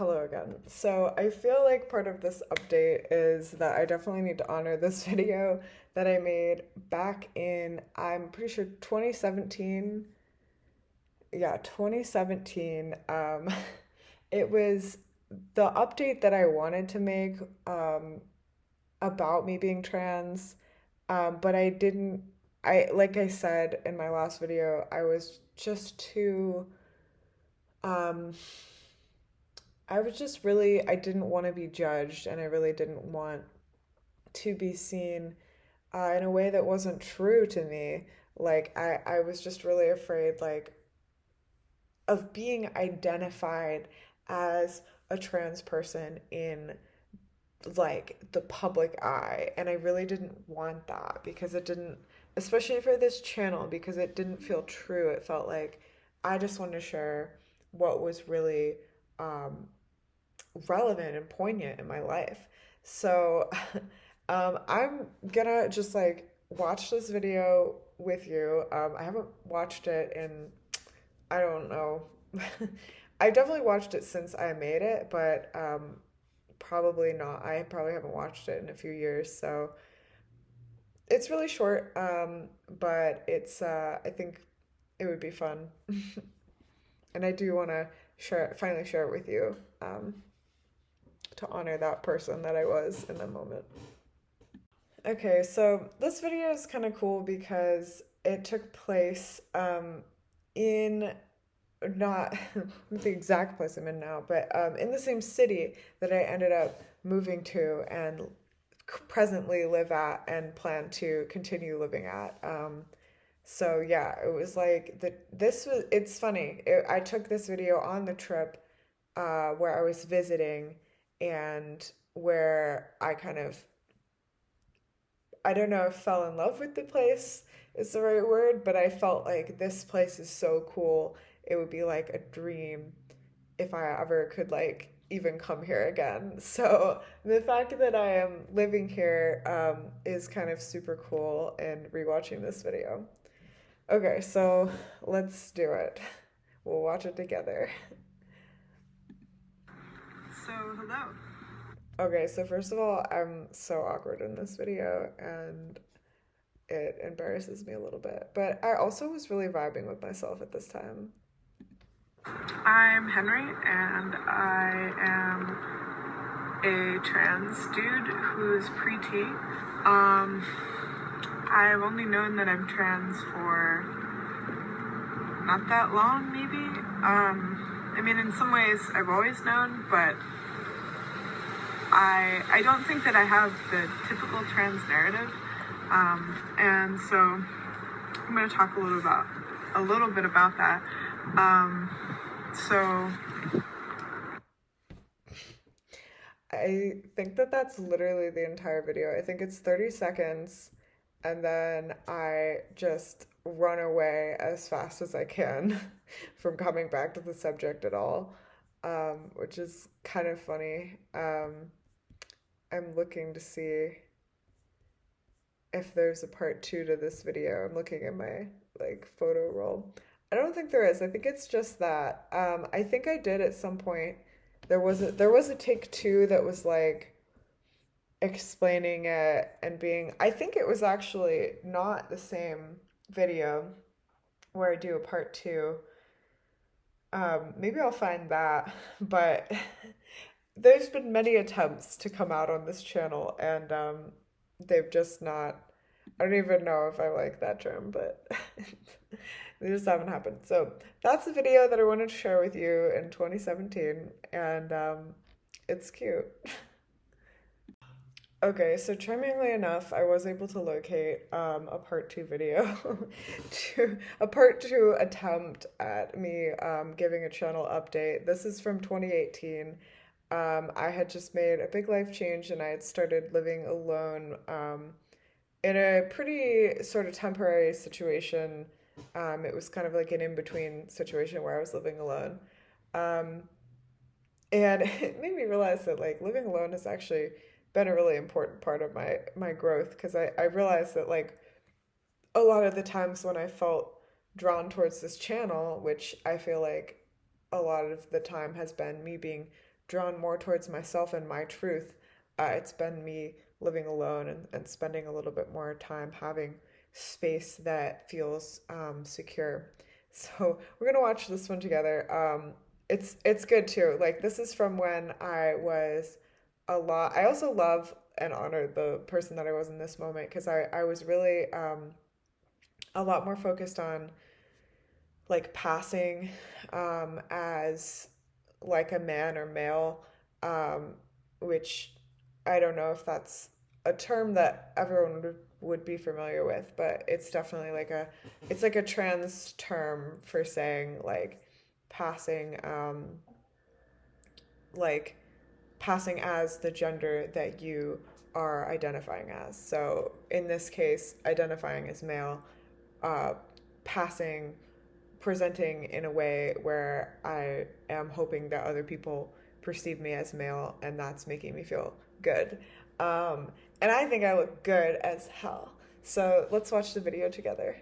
Hello again. So I feel like part of this update is that I definitely need to honor this video that I made back in, I'm pretty sure 2017. Yeah, 2017. It was the update that I wanted to make about me being trans, but I didn't. Like I said in my last video, I was just too. Um, I was just really, I didn't want to be judged, and I really didn't want to be seen in a way that wasn't true to me. Like, I was just really afraid, like, of being identified as a trans person in like the public eye. And I really didn't want that because it didn't, especially for this channel, because it didn't feel true. It felt like I just wanted to share what was really um, relevant and poignant in my life. So I'm gonna just like watch this video with you. I haven't watched it in, I don't know. I definitely watched it since I made it, but probably not. I probably haven't watched it in a few years. So it's really short, but it's, I think it would be fun. And I do want to finally share it with you. To honor that person that I was in the moment. Okay, so this video is kind of cool because it took place in not the exact place I'm in now, but in the same city that I ended up moving to and presently live at and plan to continue living at. So yeah, it was like it's funny. I took this video on the trip where I was visiting and where I kind of, I don't know if fell in love with the place is the right word, but I felt like this place is so cool. It would be like a dream if I ever could like even come here again. So the fact that I am living here is kind of super cool and rewatching this video. Okay, so let's do it. We'll watch it together. So, hello. Okay, so first of all, I'm so awkward in this video and it embarrasses me a little bit. But I also was really vibing with myself at this time. I'm Henry and I am a trans dude who's pre-T. I've only known that I'm trans for not that long, maybe. I mean, in some ways I've always known, but I don't think that I have the typical trans narrative, and so I'm going to talk a little bit about that. So I think that that's literally the entire video. I think it's 30 seconds, and then I just run away as fast as I can from coming back to the subject at all, which is kind of funny. I'm looking to see if there's a part two to this video. I'm looking at my like photo roll. I don't think there is. I think it's just that. I think I did at some point. There was a take two that was like explaining it and being. I think it was actually not the same video where I do a part two. Maybe I'll find that, but there's been many attempts to come out on this channel, and they've just not. I don't even know if I like that term, but they just haven't happened. So that's the video that I wanted to share with you in 2017, and it's cute. Okay, so charmingly enough, I was able to locate a part two video, a part two attempt at me giving a channel update. This is from 2018. I had just made a big life change and I had started living alone in a pretty sort of temporary situation. It was kind of like an in-between situation where I was living alone. Um, and it made me realize that like living alone has actually been a really important part of my growth because I realized that like a lot of the times when I felt drawn towards this channel, which I feel like a lot of the time has been me being drawn more towards myself and my truth, it's been me living alone and spending a little bit more time having space that feels secure. So we're gonna watch this one together. It's good too. Like this is from when I was a lot. I also love and honor the person that I was in this moment because I was really a lot more focused on like passing as like a man or male, which I don't know if that's a term that everyone would be familiar with, but it's definitely like it's like a trans term for saying like passing, like passing as the gender that you are identifying as. So in this case, identifying as male, uh, passing, presenting in a way where I am hoping that other people perceive me as male, and that's making me feel good. And I think I look good as hell. So let's watch the video together.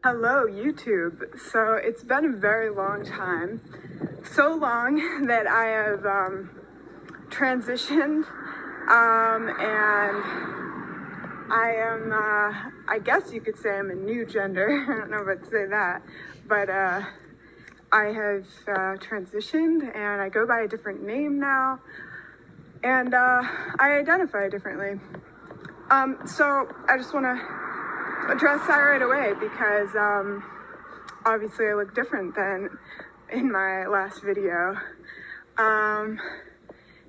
Hello, YouTube. So it's been a very long time. So long that I have transitioned, and I am, I guess you could say I'm a new gender. I don't know if I'd say that, but I have transitioned and I go by a different name now, and I identify differently. So I just want to address that right away because obviously I look different than in my last video. And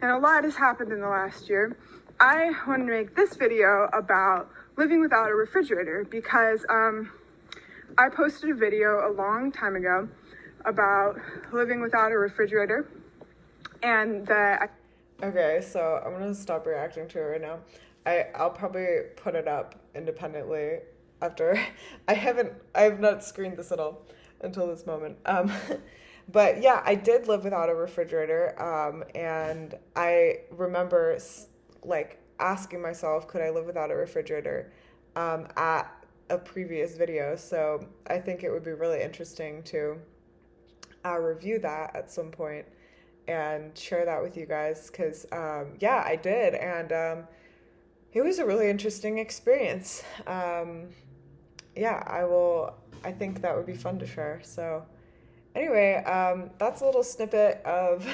a lot has happened in the last year. I wanted to make this video about living without a refrigerator because I posted a video a long time ago about living without a refrigerator, and that Okay, so I'm gonna stop reacting to it right now. I'll probably put it up independently after I have not screened this at all until this moment. But yeah, I did live without a refrigerator, and I remember like asking myself, could I live without a refrigerator, at a previous video. So I think it would be really interesting to review that at some point and share that with you guys because yeah, I did, and it was a really interesting experience. Yeah, I think that would be fun to share. So anyway, that's a little snippet of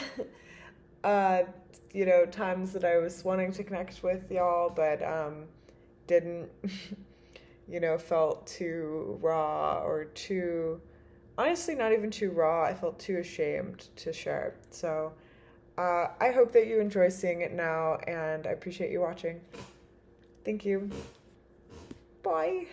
times that I was wanting to connect with y'all, but didn't. Felt too raw or too, honestly, not even too raw. I felt too ashamed to share. So I hope that you enjoy seeing it now, and I appreciate you watching. Thank you. Bye.